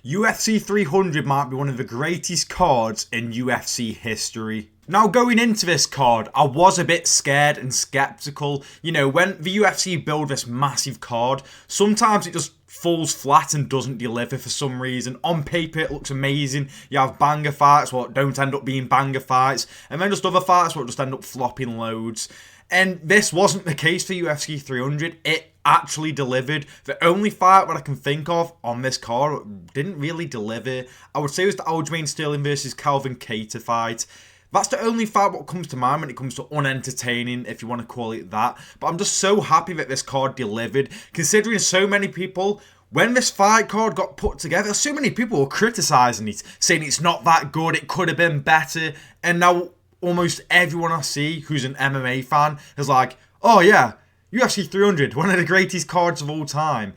UFC 300 might be one of the greatest cards in UFC history. Now, going into this card, I was a bit scared and skeptical. You know, when the UFC build this massive card, sometimes it just falls flat and doesn't deliver for some reason. On paper, it looks amazing. You have banger fights, what don't end up being banger fights, and then just other fights what just end up flopping loads. And this wasn't the case for UFC 300. It actually delivered. The only fight that I can think of on this card didn't really deliver. I would say it was the Aljamain Sterling versus Calvin Kattar fight. That's the only fight what comes to mind when it comes to unentertaining, if you want to call it that. But I'm just so happy that this card delivered, considering so many people, when this fight card got put together, so many people were criticising it, saying it's not that good, it could have been better. And now almost everyone I see who's an MMA fan is like, oh yeah, UFC 300, one of the greatest cards of all time.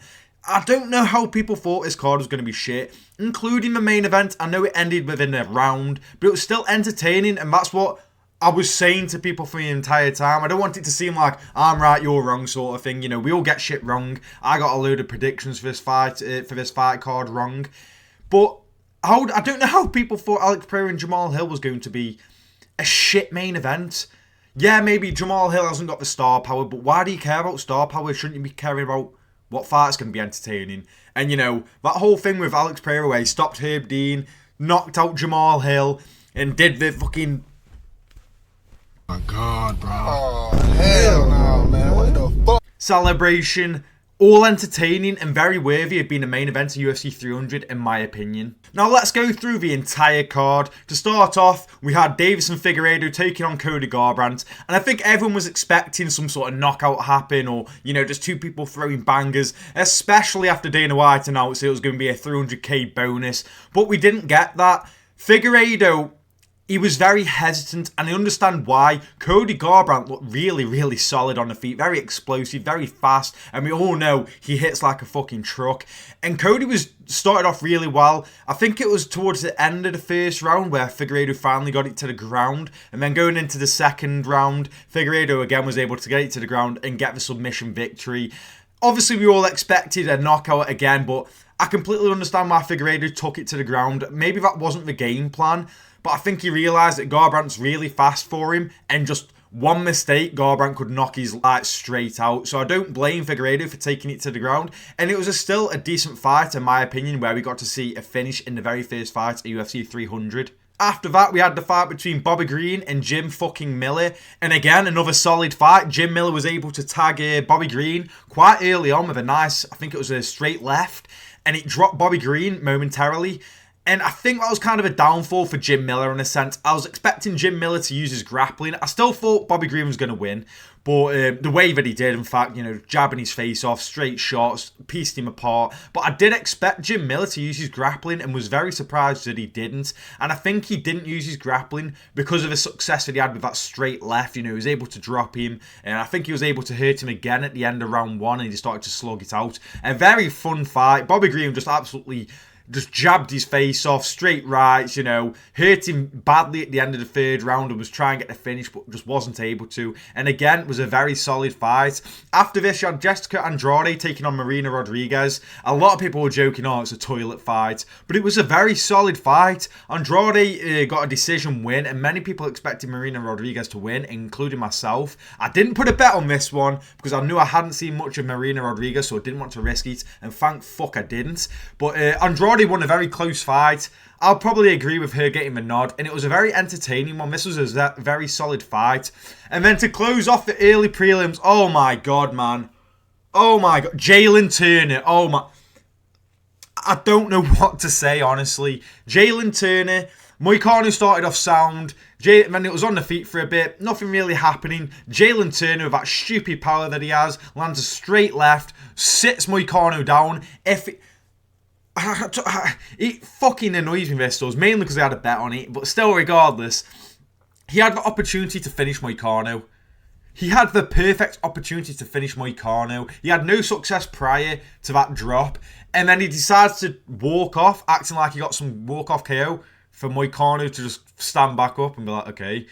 I don't know how people thought this card was going to be shit, including the main event. I know it ended within a round, but it was still entertaining, and that's what I was saying to people for the entire time. I don't want it to seem like I'm right, you're wrong sort of thing. You know, we all get shit wrong. I got a load of predictions for this fight card wrong, but I don't know how people thought Alex Pereira and Jamal Hill was going to be a shit main event. Yeah, maybe Jamal Hill hasn't got the star power, but why do you care about star power? Shouldn't you be caring about what fights can be entertaining? And, you know, that whole thing with Alex Pereira where he stopped Herb Dean, knocked out Jamal Hill, and did the fucking... Oh my God, bro. Oh, hell no, man. What the fuck? Celebration. All entertaining and very worthy of being a main event of UFC 300, in my opinion. Now, let's go through the entire card. To start off, we had Davis and Figueiredo taking on Cody Garbrandt. And I think everyone was expecting some sort of knockout happen, or, you know, just two people throwing bangers, especially after Dana White announced it was going to be a 300k bonus. But we didn't get that. Figueiredo, he was very hesitant, and I understand why. Cody Garbrandt looked really, really solid on the feet. Very explosive, very fast, and we all know he hits like a fucking truck. And Cody started off really well. I think it was towards the end of the first round where Figueiredo finally got it to the ground. And then going into the second round, Figueiredo again was able to get it to the ground and get the submission victory. Obviously, we all expected a knockout again, but I completely understand why Figueiredo took it to the ground. Maybe that wasn't the game plan, but I think he realised that Garbrandt's really fast for him, and just one mistake, Garbrandt could knock his lights straight out. So I don't blame Figueiredo for taking it to the ground. And it was still a decent fight, in my opinion, where we got to see a finish in the very first fight at UFC 300. After that, we had the fight between Bobby Green and Jim fucking Miller. And again, another solid fight. Jim Miller was able to tag Bobby Green quite early on with a nice, I think it was a straight left. And it dropped Bobby Green momentarily. And I think that was kind of a downfall for Jim Miller in a sense. I was expecting Jim Miller to use his grappling. I still thought Bobby Green was going to win. But the way that he did, in fact, you know, jabbing his face off, straight shots, pieced him apart. But I did expect Jim Miller to use his grappling and was very surprised that he didn't. And I think he didn't use his grappling because of the success that he had with that straight left. You know, he was able to drop him. And I think he was able to hurt him again at the end of round one. And he started to slug it out. A very fun fight. Bobby Green just absolutely just jabbed his face off, straight rights, you know, hurt him badly at the end of the third round and was trying to get the finish, but just wasn't able to. And again, it was a very solid fight. After this, you had Jessica Andrade taking on Marina Rodriguez. A lot of people were joking, oh, it's a toilet fight, but it was a very solid fight. Andrade got a decision win, and many people expected Marina Rodriguez to win, including myself. I didn't put a bet on this one because I knew I hadn't seen much of Marina Rodriguez, so I didn't want to risk it, and thank fuck I didn't. But Andrade won a very close fight. I'll probably agree with her getting the nod, and it was a very entertaining one. This was a very solid fight. And then to close off the early prelims, oh my God, man. Oh my God. Jalen Turner. Oh my. I don't know what to say, honestly. Jalen Turner. Moicano started off sound. Then it was on the feet for a bit. Nothing really happening. Jalen Turner, with that stupid power that he has, lands a straight left, sits Moicano down. It fucking annoys me, this does, mainly because I had a bet on it, but still, regardless, he had the opportunity to finish Moicano. He had the perfect opportunity to finish Moicano. He had no success prior to that drop, and then he decides to walk off, acting like he got some walk-off KO for Moicano to just stand back up and be like, okay.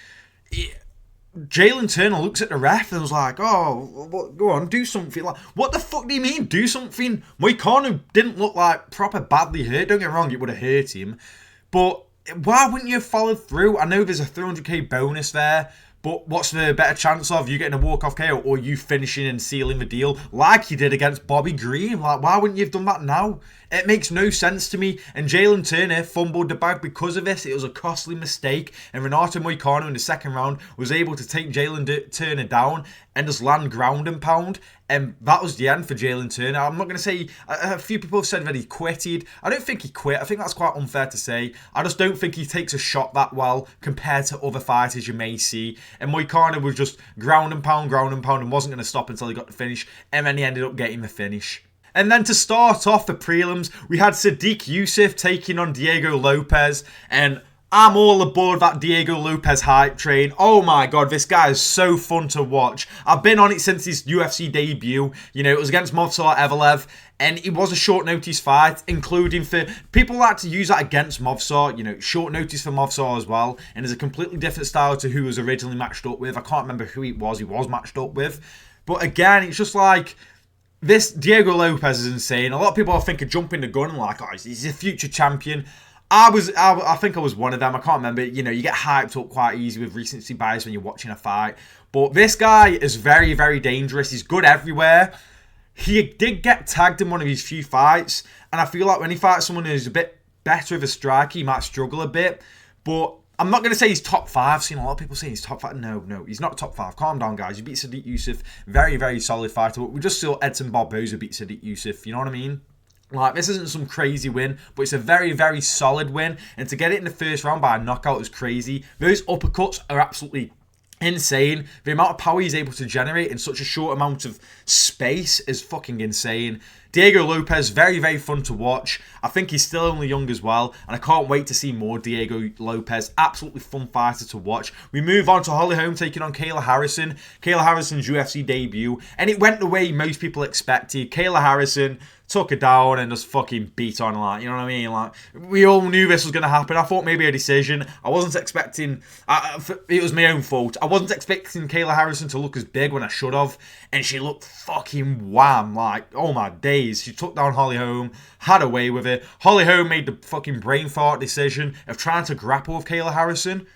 Jalen Turner looks at the ref and was like, oh, go on, do something. Like, what the fuck do you mean, do something? Carno didn't look like proper badly hurt. Don't get me wrong, it would have hurt him. But why wouldn't you have followed through? I know there's a 300k bonus there, but what's the better chance of you getting a walk-off KO or you finishing and sealing the deal like you did against Bobby Green? Like, why wouldn't you have done that now? It makes no sense to me. And Jalen Turner fumbled the bag because of this. It was a costly mistake. And Renato Moicano in the second round was able to take Jalen Turner down and just land ground and pound. And that was the end for Jalen Turner. I'm not going to say... A few people have said that he quitted. I don't think he quit. I think that's quite unfair to say. I just don't think he takes a shot that well compared to other fighters you may see. And Moicano was just ground and pound, and wasn't going to stop until he got the finish. And then he ended up getting the finish. And then to start off the prelims, we had Sodiq Yousef taking on Diego Lopez. And I'm all aboard that Diego Lopez hype train. Oh my god, this guy is so fun to watch. I've been on it since his UFC debut. You know, it was against Movsar Evelev. And it was a short notice fight, including for... People like to use that against Movsar. You know, short notice for Movsar as well. And it's a completely different style to who was originally matched up with. I can't remember who he was matched up with. But again, it's just like... This Diego Lopez is insane. A lot of people I think are jumping the gun and like, oh, he's a future champion. I think I was one of them. I can't remember. You know, you get hyped up quite easy with recency bias when you're watching a fight. But this guy is very, very dangerous. He's good everywhere. He did get tagged in one of his few fights. And I feel like when he fights someone who's a bit better of a striker, he might struggle a bit. But I'm not going to say he's top 5. I've seen a lot of people saying he's top 5. No, he's not top 5. Calm down, guys. You beat Sodiq Yousef. Very, very solid fighter. But we just saw Edson Barboza beat Sodiq Yousef. You know what I mean? Like, this isn't some crazy win, but it's a very, very solid win. And to get it in the first round by a knockout is crazy. Those uppercuts are absolutely insane. The amount of power he's able to generate in such a short amount of space is fucking insane. Diego Lopez, very, very fun to watch. I think he's still only young as well, and I can't wait to see more Diego Lopez. Absolutely fun fighter to watch. We move on to Holly Holm taking on Kayla Harrison. Kayla Harrison's UFC debut, and it went the way most people expected. Kayla Harrison took her down and just fucking beat on, like, you know what I mean? Like, we all knew this was going to happen. I thought maybe a decision. I wasn't expecting... it was my own fault. I wasn't expecting Kayla Harrison to look as big when I should have, and she looked fucking wham. Like, oh my days. She took down Holly Holm, had a way with it. Holly Holm made the fucking brain fart decision of trying to grapple with Kayla Harrison.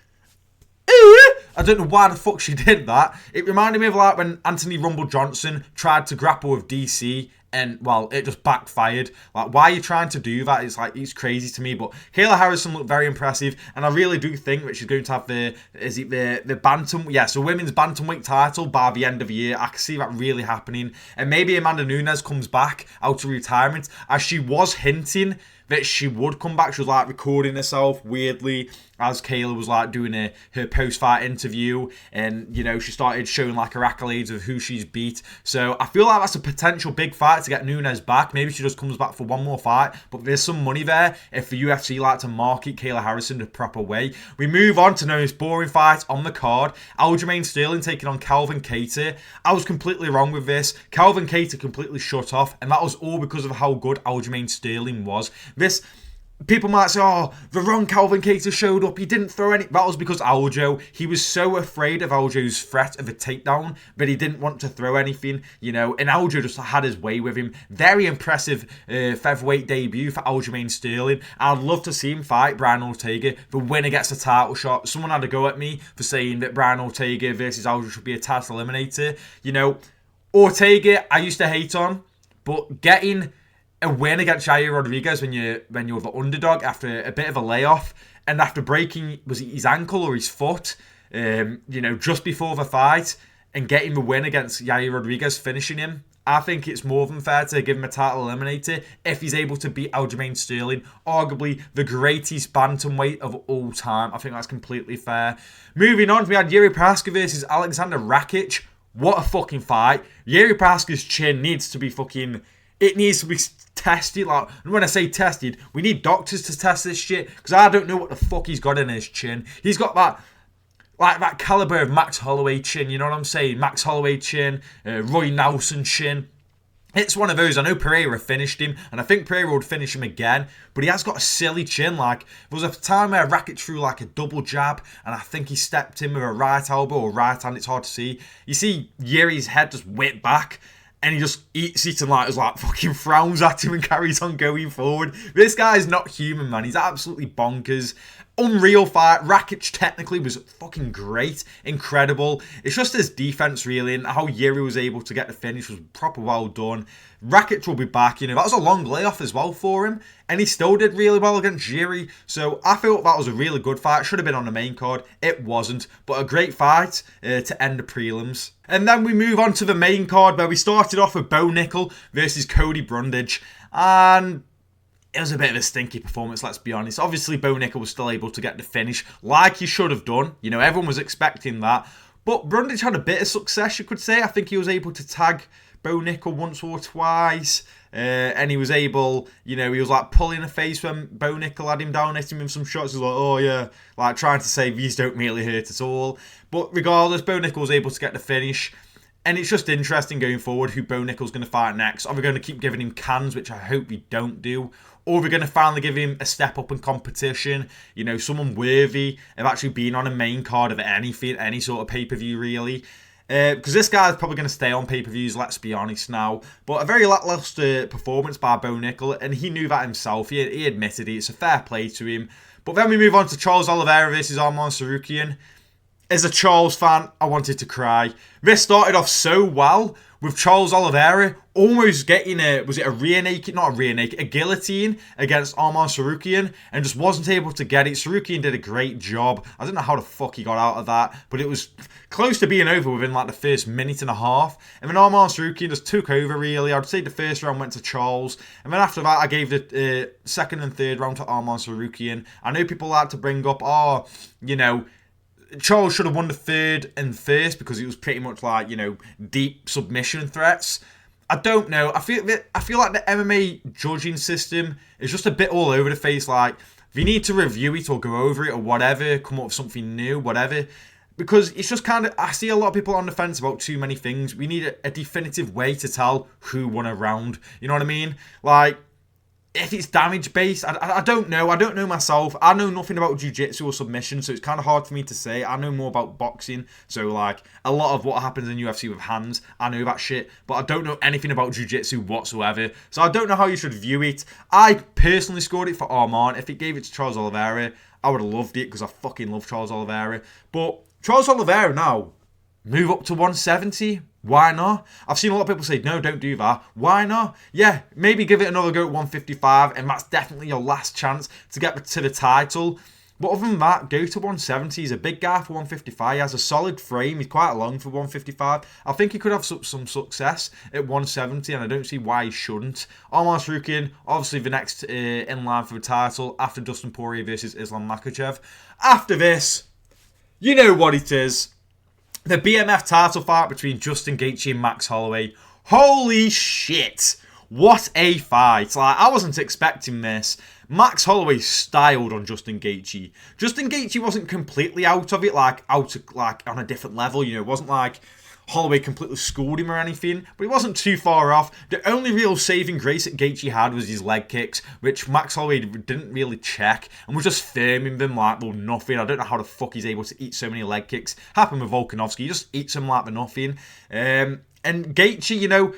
I don't know why the fuck she did that. It reminded me of like when Anthony Rumble Johnson tried to grapple with DC and, well, it just backfired. Like, why are you trying to do that? It's like, it's crazy to me. But Kayla Harrison looked very impressive, and I really do think that she's going to have the bantam, yeah, so women's bantamweight title by the end of the year. I can see that really happening. And maybe Amanda Nunes comes back out of retirement, as she was hinting that she would come back. She was like recording herself weirdly as Kayla was like doing her post-fight interview, and you know, she started showing like her accolades of who she's beat. So I feel like that's a potential big fight to get Nunes back. Maybe she just comes back for one more fight, but there's some money there if the UFC like to market Kayla Harrison the proper way. We move on to the most boring fight on the card. Aljamain Sterling taking on Calvin Kattar. I was completely wrong with this. Calvin Kattar completely shut off, and that was all because of how good Aljamain Sterling was. This... People might say, oh, the wrong Calvin Kattar showed up. He didn't throw any... That was because Aljo, he was so afraid of Aljo's threat of a takedown that he didn't want to throw anything, you know, and Aljo just had his way with him. Very impressive featherweight debut for Aljamain Sterling. I'd love to see him fight Brian Ortega. The winner gets a title shot. Someone had a go at me for saying that Brian Ortega versus Aljo should be a title eliminator. You know, Ortega, I used to hate on, but getting a win against Yair Rodriguez when you're the underdog after a bit of a layoff and after breaking, was it his ankle or his foot, you know, just before the fight, and getting the win against Yair Rodriguez, finishing him. I think it's more than fair to give him a title eliminator if he's able to beat Aljamain Sterling, arguably the greatest bantamweight of all time. I think that's completely fair. Moving on, we had Yuri Prochazka versus Alexander Rakic. What a fucking fight. Yuri Prochazka's chin needs to be fucking... It needs to be tested. Like, and when I say tested, we need doctors to test this shit, because I don't know what the fuck he's got in his chin. He's got that, like, that caliber of Max Holloway chin, you know what I'm saying? Max Holloway chin, Roy Nelson chin. It's one of those. I know Pereira finished him, and I think Pereira would finish him again, but he has got a silly chin. Like, there was a time where Rakic threw like a double jab, and I think he stepped in with a right elbow or right hand. It's hard to see. You see Yuri's head just whip back, and he just eats it and like fucking frowns at him and carries on going forward. This guy's not human, man. He's absolutely bonkers. Unreal fight. Rakic technically was fucking great. Incredible. It's just his defense, really, and how Yuri was able to get the finish was proper well done. Rakic will be back. You know, that was a long layoff as well for him, and he still did really well against Yuri. So I felt that was a really good fight. Should have been on the main card. It wasn't, but a great fight to end the prelims. And then we move on to the main card, where we started off with Bo Nickal versus Cody Brundage, and it was a bit of a stinky performance, let's be honest. Obviously, Bo Nickal was still able to get the finish like he should have done. You know, everyone was expecting that. But Brundage had a bit of success, you could say. I think he was able to tag Bo Nickal once or twice. And he was able, you know, he was like pulling a face when Bo Nickal had him down, hitting him with some shots. He was like, oh yeah, like trying to say these don't really hurt at all. But regardless, Bo Nickal was able to get the finish. And it's just interesting going forward who Bo Nickal's going to fight next. Are we going to keep giving him cans, which I hope we don't do? Or are we going to finally give him a step up in competition? You know, someone worthy of actually being on a main card of anything, any sort of pay-per-view, really. Because this guy's probably going to stay on pay-per-views, let's be honest now. But a very lackluster performance by Bo Nickal, and he knew that himself. He admitted it. It's a fair play to him. But then we move on to Charles Oliveira versus Arman Tsarukyan. As a Charles fan, I wanted to cry. This started off so well with Charles Oliveira almost getting a guillotine against Arman Tsarukyan and just wasn't able to get it. Tsarukyan did a great job. I don't know how the fuck he got out of that, but it was close to being over within like the first minute and a half. And then Arman Tsarukyan just took over, really. I'd say the first round went to Charles. And then after that, I gave the second and third round to Arman Tsarukyan. I know people like to bring up, Charles should have won the third and first because it was pretty much like, you know, deep submission threats. I don't know. I feel like the MMA judging system is just a bit all over the face. Like, if you need to review it or go over it or whatever, come up with something new, whatever. Because it's just kind of, I see a lot of people on the fence about too many things. We need a definitive way to tell who won a round. You know what I mean? Like, if it's damage based, I don't know. I don't know myself. I know nothing about jiu-jitsu or submission, so it's kind of hard for me to say. I know more about boxing, so like a lot of what happens in UFC with hands, I know that shit, but I don't know anything about jiu-jitsu whatsoever. So I don't know how you should view it. I personally scored it for Arman. If it gave it to Charles Oliveira, I would have loved it because I fucking love Charles Oliveira. But Charles Oliveira now move up to 170. Why not? I've seen a lot of people say, no, don't do that. Why not? Yeah, maybe give it another go at 155, and that's definitely your last chance to get to the title. But other than that, go to 170. He's a big guy for 155. He has a solid frame. He's quite long for 155. I think he could have some success at 170, and I don't see why he shouldn't. Arman Tsarukyan, obviously the next in line for the title after Dustin Poirier versus Islam Makhachev. After this, you know what it is. The BMF title fight between Justin Gaethje and Max Holloway. Holy shit. What a fight. Like, I wasn't expecting this. Max Holloway styled on Justin Gaethje. Justin Gaethje wasn't completely out of it, like on a different level. You know, it wasn't like Holloway completely schooled him or anything, but he wasn't too far off. The only real saving grace that Gaethje had was his leg kicks, which Max Holloway didn't really check and was just firming them like they're nothing. I don't know how the fuck he's able to eat so many leg kicks. Happened with Volkanovski, he just eats them like they're nothing. And Gaethje, you know,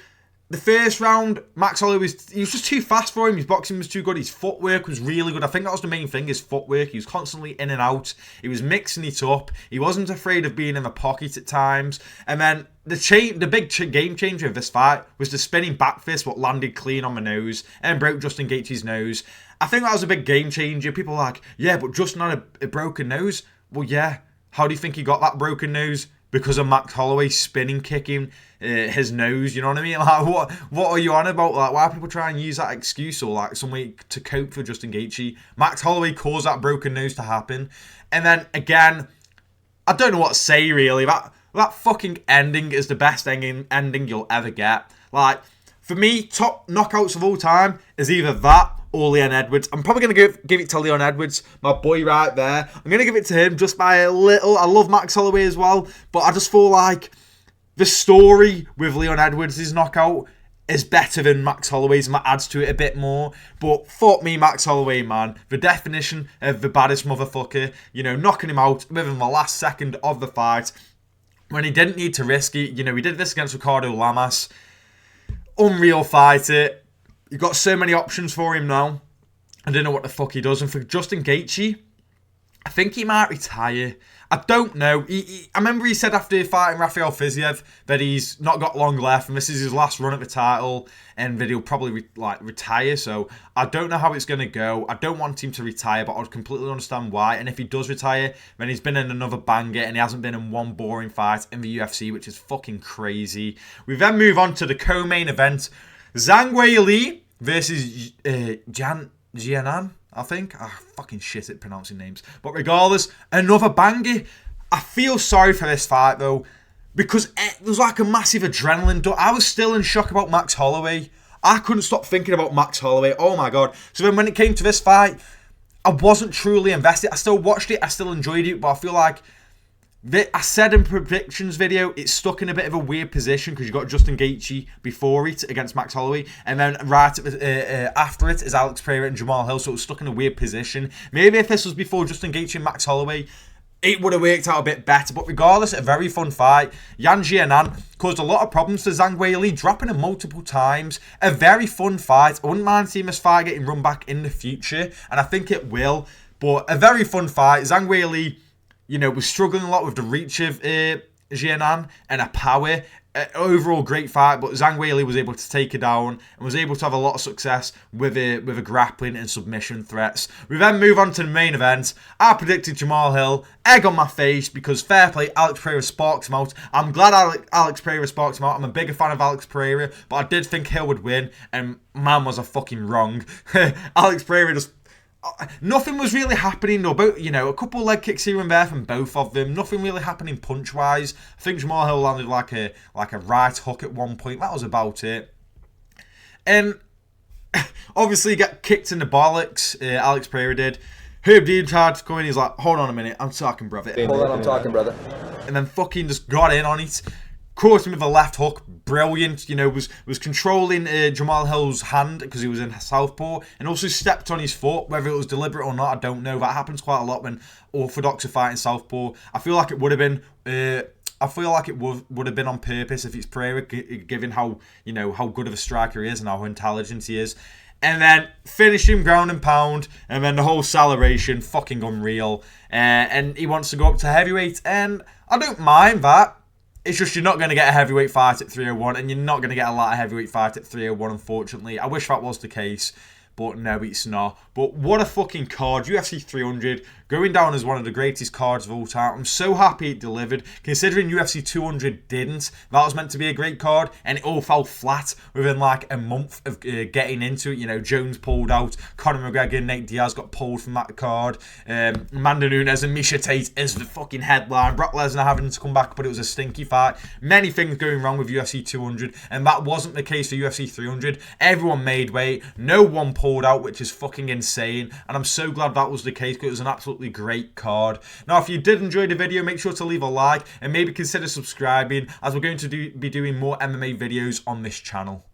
the first round, Max Holloway was just too fast for him. His boxing was too good. His footwork was really good. I think that was the main thing, his footwork. He was constantly in and out. He was mixing it up. He wasn't afraid of being in the pocket at times. And then the big game changer of this fight was the spinning back fist, what landed clean on the nose and broke Justin Gaethje's nose. I think that was a big game changer. People are like, yeah, but Justin had a broken nose. Well, yeah. How do you think he got that broken nose? Because of Max Holloway spinning kicking his nose, you know what I mean? Like, what are you on about? Like, why are people trying to use that excuse or like some way to cope for Justin Gaethje? Max Holloway caused that broken nose to happen. And then again, I don't know what to say really. That fucking ending is the best ending you'll ever get. Like, for me, top knockouts of all time is either that or Leon Edwards. I'm probably going to give it to Leon Edwards, my boy right there. I'm going to give it to him just by a little. I love Max Holloway as well, but I just feel like the story with Leon Edwards' knockout is better than Max Holloway's and that adds to it a bit more. But fuck me, Max Holloway, man. The definition of the baddest motherfucker. You know, knocking him out within the last second of the fight when he didn't need to risk it. You know, he did this against Ricardo Lamas. Unreal fighter. You've got so many options for him now. I don't know what the fuck he does. And for Justin Gaethje, I think he might retire. I don't know. I remember he said after fighting Rafael Fiziev that he's not got long left and this is his last run at the title and that he'll probably retire. So I don't know how it's going to go. I don't want him to retire, but I would completely understand why. And if he does retire, then he's been in another banger and he hasn't been in one boring fight in the UFC, which is fucking crazy. We then move on to the co-main event. Zhang Yan versus Jan Yan. I think. I fucking shit at pronouncing names. But regardless, another banger. I feel sorry for this fight, though, because there was like a massive adrenaline dump. I was still in shock about Max Holloway. I couldn't stop thinking about Max Holloway. Oh, my God. So then when it came to this fight, I wasn't truly invested. I still watched it. I still enjoyed it. But I feel like I said in predictions video, it's stuck in a bit of a weird position because you got Justin Gaethje before it against Max Holloway, and then right after it is Alex Pereira and Jamal Hill, so it was stuck in a weird position. Maybe if this was before Justin Gaethje and Max Holloway, it would have worked out a bit better. But regardless, a very fun fight. Yan caused a lot of problems to Zhang Yan, dropping him multiple times. A very fun fight. I wouldn't mind seeing this fight getting run back in the future, and I think it will. But a very fun fight. Zhang Yan, you know, was struggling a lot with the reach of Jianan and a power. Overall, great fight, but Zhang Yan was able to take her down and was able to have a lot of success with a grappling and submission threats. We then move on to the main event. I predicted Jamal Hill. Egg on my face because fair play, Alex Pereira sparked him out. I'm glad Alex Pereira sparked him out. I'm a bigger fan of Alex Pereira, but I did think Hill would win, and man was I fucking wrong. Alex Pereira just... Nothing was really happening, though. But, you know, a couple leg kicks here and there from both of them. Nothing really happening punch-wise. I think Jamal Hill landed like a right hook at one point. That was about it. And obviously, got kicked in the bollocks. Alex Pereira did. Herb Dean tried to come in. He's like, hold on a minute. I'm talking, brother. Hold on, I'm talking, brother. And then fucking just got in on it. Caught him with a left hook, brilliant, you know, was controlling Jamal Hill's hand because he was in southpaw, and also stepped on his foot, whether it was deliberate or not, I don't know. That happens quite a lot when orthodox are fighting southpaw. I feel like it would have been, would have been on purpose if it's Pereira, given how, you know, how good of a striker he is and how intelligent he is. And then finish him ground and pound, and then the whole celebration, fucking unreal. And he wants to go up to heavyweight, and I don't mind that. It's just you're not going to get a heavyweight fight at 301, and you're not going to get a lot of heavyweight fight at 301, unfortunately. I wish that was the case, but no, it's not. But what a fucking card. UFC 300, going down as one of the greatest cards of all time. I'm so happy it delivered, considering UFC 200 didn't. That was meant to be a great card, and it all fell flat within like a month of getting into it. You know, Jones pulled out, Conor McGregor and Nate Diaz got pulled from that card. Amanda Nunes and Misha Tate is the fucking headline. Brock Lesnar having to come back, but it was a stinky fight. Many things going wrong with UFC 200, and that wasn't the case for UFC 300. Everyone made weight. No one pulled out, which is fucking insane, and I'm so glad that was the case because it was an absolutely great card. Now, if you did enjoy the video, make sure to leave a like and maybe consider subscribing, as we're going to be doing more MMA videos on this channel.